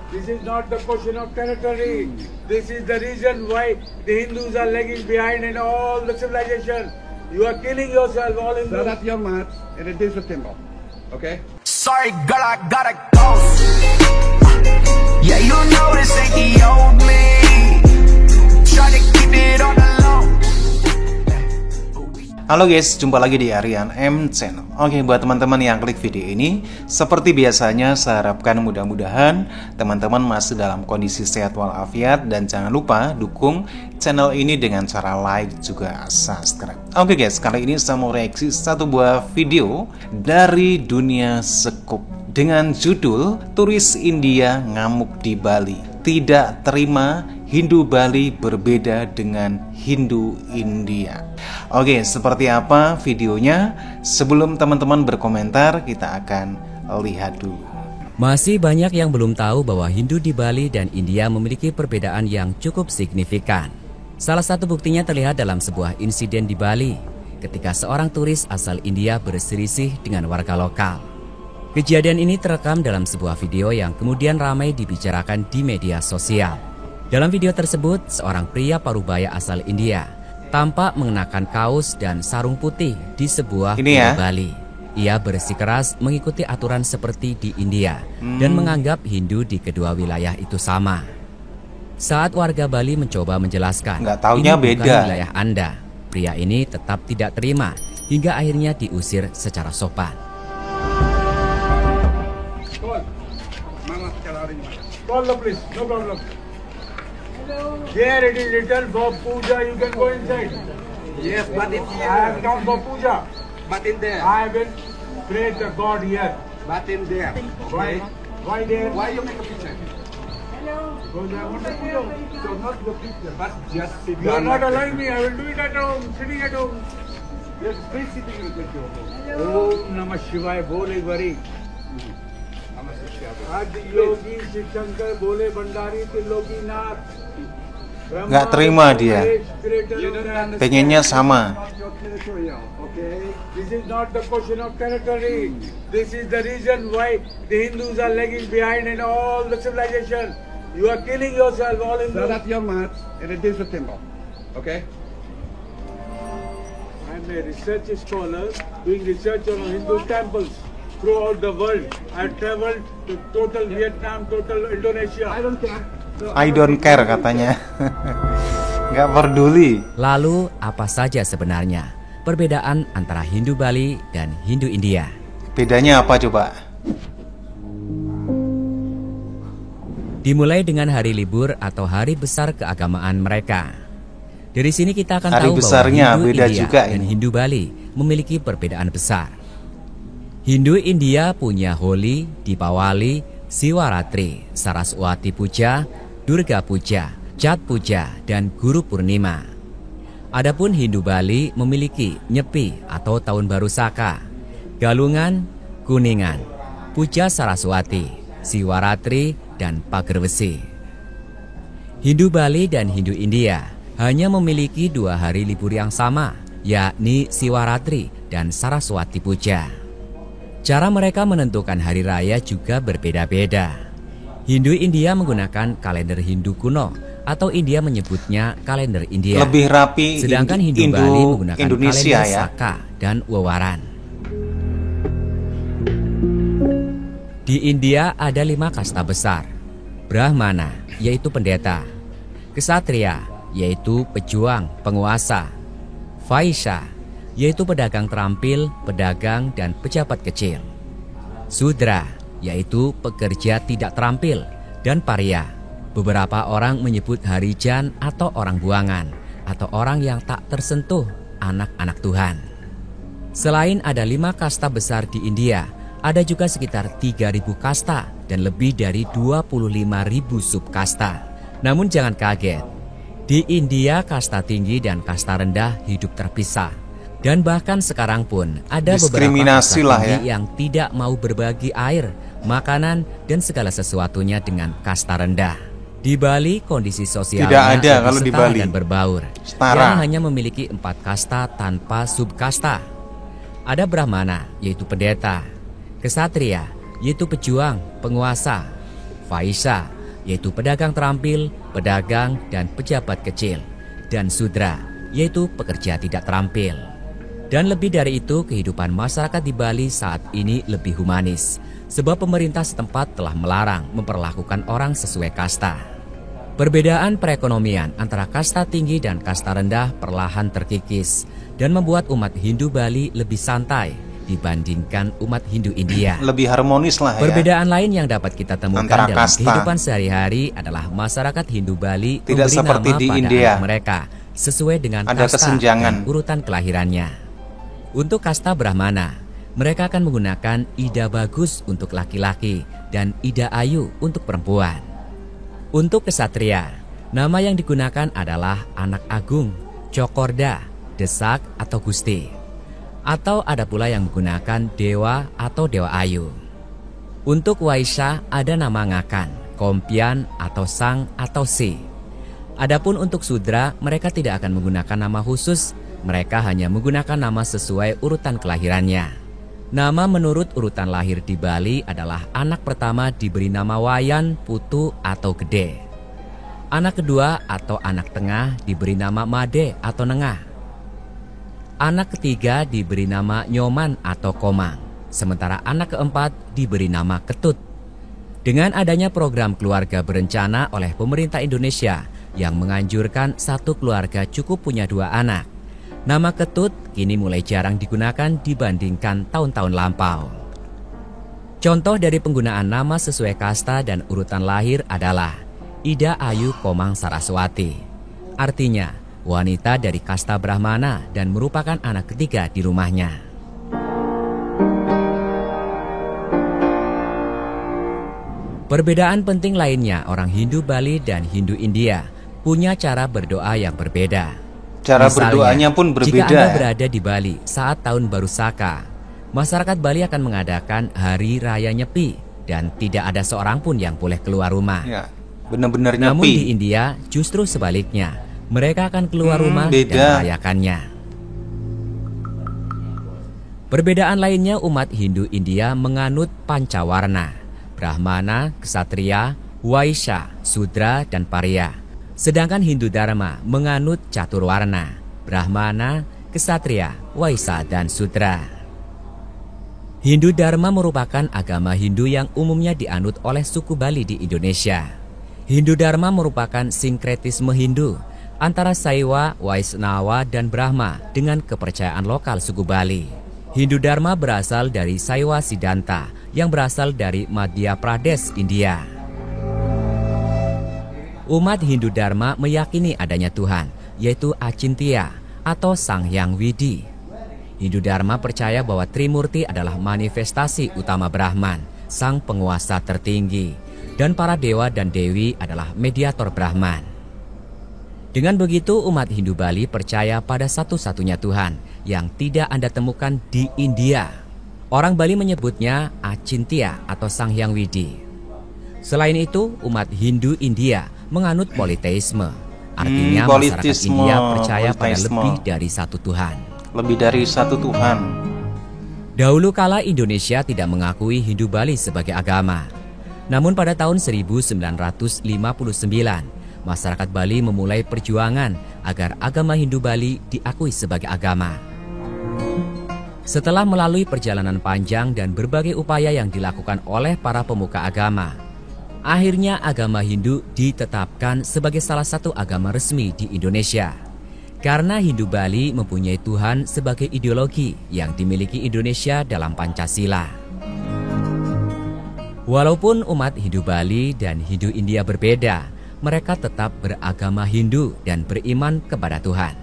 This is not the question of territory. This is the reason why the Hindus are lagging behind in all the civilization. You are killing yourself, all Hindus. Set up your mat and it is a temple. Okay? Sorry, girl, I gotta go. Yeah, you know this ain't the old me. Try to keep it on the low. Halo guys, jumpa lagi di Aryan M Channel. Oke, buat teman-teman yang klik video ini, seperti biasanya saya harapkan mudah-mudahan teman-teman masih dalam kondisi sehat walafiat, dan jangan lupa dukung channel ini dengan cara like juga subscribe. Oke guys, kali ini saya mau reaksi satu buah video dari dunia sekup dengan judul Turis India ngamuk di Bali, tidak terima Hindu Bali berbeda dengan Hindu India. Oke, seperti apa videonya? Sebelum teman-teman berkomentar, kita akan lihat dulu. Masih banyak yang belum tahu bahwa Hindu di Bali dan India memiliki perbedaan yang cukup signifikan. Salah satu buktinya terlihat dalam sebuah insiden di Bali, ketika seorang turis asal India berselisih dengan warga lokal. Kejadian ini terekam dalam sebuah video yang kemudian ramai dibicarakan di media sosial. Dalam video tersebut, seorang pria parubaya asal India tampak mengenakan kaos dan sarung putih di sebuah pulau Bali. Ia bersikeras mengikuti aturan seperti di India dan menganggap Hindu di kedua wilayah itu sama. Saat warga Bali mencoba menjelaskan, ini bukan wilayah Anda, pria ini tetap tidak terima hingga akhirnya diusir secara sopan. Call the police, no problem. There it is written for puja, you can go inside. Yes, but it's I have come for puja. But in there. I will pray to God here. But in there. Why? Why there? Why you make a picture? Because I want to puja. So not the picture, but just sit You are down. not allowing me. I will do it at home, sitting at home. Just please sitting in the picture. Om Namah Shivaya, bole एक बारी. आज योगी शिवशंकर बोले भंडारी त्रिलोकी नाथ. Nggak terima dia, pengennya sama. This is not the question of territory. This is the reason why the Hindus are lagging behind in all the civilization. You are killing yourself, all Hindus. Set up your mat and it is a temple. Okay? I am a research scholar doing research on Hindu temples throughout the world. I have traveled to total Vietnam, total Indonesia. I don't care. I don't care katanya. Nggak peduli. Lalu apa saja sebenarnya perbedaan antara Hindu Bali dan Hindu India? Bedanya apa coba? Dimulai dengan hari libur atau hari besar keagamaan mereka. Dari sini kita akan Hari tahu besarnya bahwa Hindu beda India juga dan ini. Hindu Bali memiliki perbedaan besar. Hindu India punya Holi, Dipawali, Siwaratri, Saraswati Puja, Durga Puja, Chat Puja, dan Guru Purnima. Adapun Hindu Bali memiliki Nyepi atau Tahun Baru Saka, Galungan, Kuningan, Puja Saraswati, Siwaratri, dan Pagerwesi. Hindu Bali dan Hindu India hanya memiliki 2 hari libur yang sama, yakni Siwaratri dan Saraswati Puja. Cara mereka menentukan hari raya juga berbeda-beda. Hindu India menggunakan kalender Hindu kuno atau India menyebutnya kalender India. Lebih rapi. Sedangkan Hindu Bali menggunakan Indonesia kalender ya. Saka dan Wewaran. Di India ada 5 kasta besar. Brahmana, yaitu pendeta. Ksatria, yaitu pejuang, penguasa. Vaishya, yaitu pedagang terampil, pedagang, dan pejabat kecil. Sudra, yaitu pekerja tidak terampil, dan Parya. Beberapa orang menyebut Harijan atau orang buangan, atau orang yang tak tersentuh, anak-anak Tuhan. Selain ada 5 kasta besar di India, ada juga sekitar 3.000 kasta dan lebih dari 25.000 subkasta. Namun jangan kaget, di India kasta tinggi dan kasta rendah hidup terpisah. Dan bahkan sekarang pun ada beberapa kasta tinggi yang tidak mau berbagi air, makanan, dan segala sesuatunya dengan kasta rendah. Di Bali kondisi sosialnya tidak ada kalau di Bali dan berbaur. setara. Yang hanya memiliki 4 kasta tanpa subkasta. Ada Brahmana, yaitu pendeta. Ksatria, yaitu pejuang, penguasa. Vaishya, yaitu pedagang terampil, pedagang, dan pejabat kecil. Dan Sudra, yaitu pekerja tidak terampil. Dan lebih dari itu, kehidupan masyarakat di Bali saat ini lebih humanis, sebab pemerintah setempat telah melarang memperlakukan orang sesuai kasta. Perbedaan perekonomian antara kasta tinggi dan kasta rendah perlahan terkikis dan membuat umat Hindu Bali lebih santai dibandingkan umat Hindu India. Lebih harmonis lah ya. Perbedaan lain yang dapat kita temukan antara dalam kasta. kehidupan sehari-hari adalah masyarakat Hindu Bali Tidak memberi seperti nama di pada India. anak mereka sesuai dengan Ada kasta kesenjangan. dan urutan kelahirannya. Untuk kasta Brahmana, mereka akan menggunakan Ida Bagus untuk laki-laki dan Ida Ayu untuk perempuan. Untuk kesatria, nama yang digunakan adalah Anak Agung, Cokorda, Desak atau Gusti. Atau ada pula yang menggunakan Dewa atau Dewa Ayu. Untuk Waisya ada nama Ngakan, Kompian atau Sang atau Si. Adapun untuk Sudra, mereka tidak akan menggunakan nama khusus, mereka hanya menggunakan nama sesuai urutan kelahirannya. Nama menurut urutan lahir di Bali adalah anak pertama diberi nama Wayan, Putu atau Gede. Anak kedua atau anak tengah diberi nama Made atau Nengah. Anak ketiga diberi nama Nyoman atau Komang, sementara anak keempat diberi nama Ketut. Dengan adanya program keluarga berencana oleh pemerintah Indonesia yang menganjurkan satu keluarga cukup punya 2 anak, nama Ketut kini mulai jarang digunakan dibandingkan tahun-tahun lampau. Contoh dari penggunaan nama sesuai kasta dan urutan lahir adalah Ida Ayu Komang Saraswati. Artinya, wanita dari kasta Brahmana dan merupakan anak ketiga di rumahnya. Perbedaan penting lainnya, orang Hindu Bali dan Hindu India punya cara berdoa yang berbeda. Cara Misalnya, berdoanya pun berbeda. Jika Anda berada di Bali saat tahun baru Saka, masyarakat Bali akan mengadakan Hari Raya Nyepi dan tidak ada seorang pun yang boleh keluar rumah. Ya, benar-benar Namun nyepi. di India justru sebaliknya, mereka akan keluar rumah beda. dan merayakannya. Perbedaan lainnya, umat Hindu India menganut Pancawarna, Brahmana, Ksatria, Waisya, Sudra, dan Pariya. Sedangkan Hindu Dharma menganut Caturwarna, Brahmana, Ksatria, Waisya, dan Sudra. Hindu Dharma merupakan agama Hindu yang umumnya dianut oleh suku Bali di Indonesia. Hindu Dharma merupakan sinkretisme Hindu antara Saiwa, Waisnawa, dan Brahma dengan kepercayaan lokal suku Bali. Hindu Dharma berasal dari Saiwa Siddhanta yang berasal dari Madhya Pradesh, India. Umat Hindu Dharma meyakini adanya Tuhan, yaitu Acintya atau Sang Hyang Widi. Hindu Dharma percaya bahwa Trimurti adalah manifestasi utama Brahman, sang penguasa tertinggi, dan para dewa dan dewi adalah mediator Brahman. Dengan begitu, umat Hindu Bali percaya pada satu-satunya Tuhan yang tidak Anda temukan di India. Orang Bali menyebutnya Acintya atau Sang Hyang Widi. Selain itu, umat Hindu India menganut politeisme. Artinya masyarakat India percaya pada lebih dari satu Tuhan. Lebih dari satu Tuhan. Dahulu kala Indonesia tidak mengakui Hindu Bali sebagai agama. Namun pada tahun 1959, masyarakat Bali memulai perjuangan agar agama Hindu Bali diakui sebagai agama. Setelah melalui perjalanan panjang dan berbagai upaya yang dilakukan oleh para pemuka agama, akhirnya agama Hindu ditetapkan sebagai salah satu agama resmi di Indonesia. Karena Hindu Bali mempunyai Tuhan sebagai ideologi yang dimiliki Indonesia dalam Pancasila. Walaupun umat Hindu Bali dan Hindu India berbeda, mereka tetap beragama Hindu dan beriman kepada Tuhan.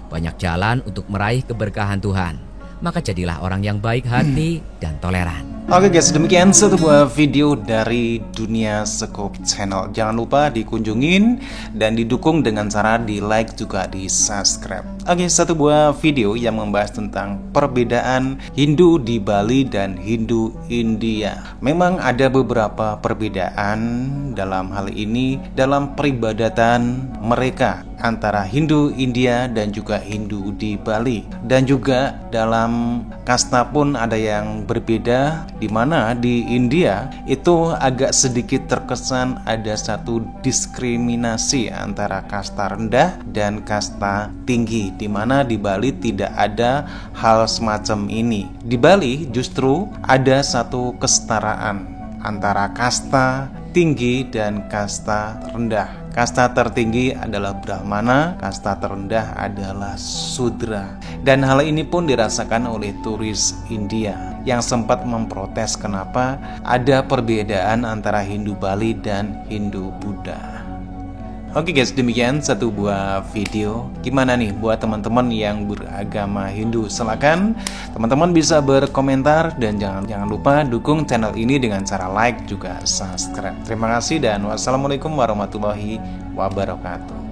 Banyak jalan untuk meraih keberkahan Tuhan, maka jadilah orang yang baik hati dan toleran. Oke guys, demikian satu buah video dari Dunia Scope Channel. Jangan lupa dikunjungin dan didukung dengan cara di like juga di subscribe. Oke, satu buah video yang membahas tentang perbedaan Hindu di Bali dan Hindu India. Memang ada beberapa perbedaan dalam hal ini dalam peribadatan mereka antara Hindu India dan juga Hindu di Bali, dan juga dalam kasta pun ada yang berbeda, di mana di India itu agak sedikit terkesan ada satu diskriminasi antara kasta rendah dan kasta tinggi, di mana di Bali tidak ada hal semacam ini. Di Bali justru ada satu kesetaraan antara kasta tinggi dan kasta rendah. Kasta tertinggi adalah Brahmana, kasta terendah adalah Sudra. Dan hal ini pun dirasakan oleh turis India yang sempat memprotes kenapa ada perbedaan antara Hindu Bali dan Hindu Buddha. Oke guys, demikian satu buah video. Gimana nih buat teman-teman yang beragama Hindu? Silakan teman-teman bisa berkomentar dan jangan lupa dukung channel ini dengan cara like juga subscribe. Terima kasih dan wassalamualaikum warahmatullahi wabarakatuh.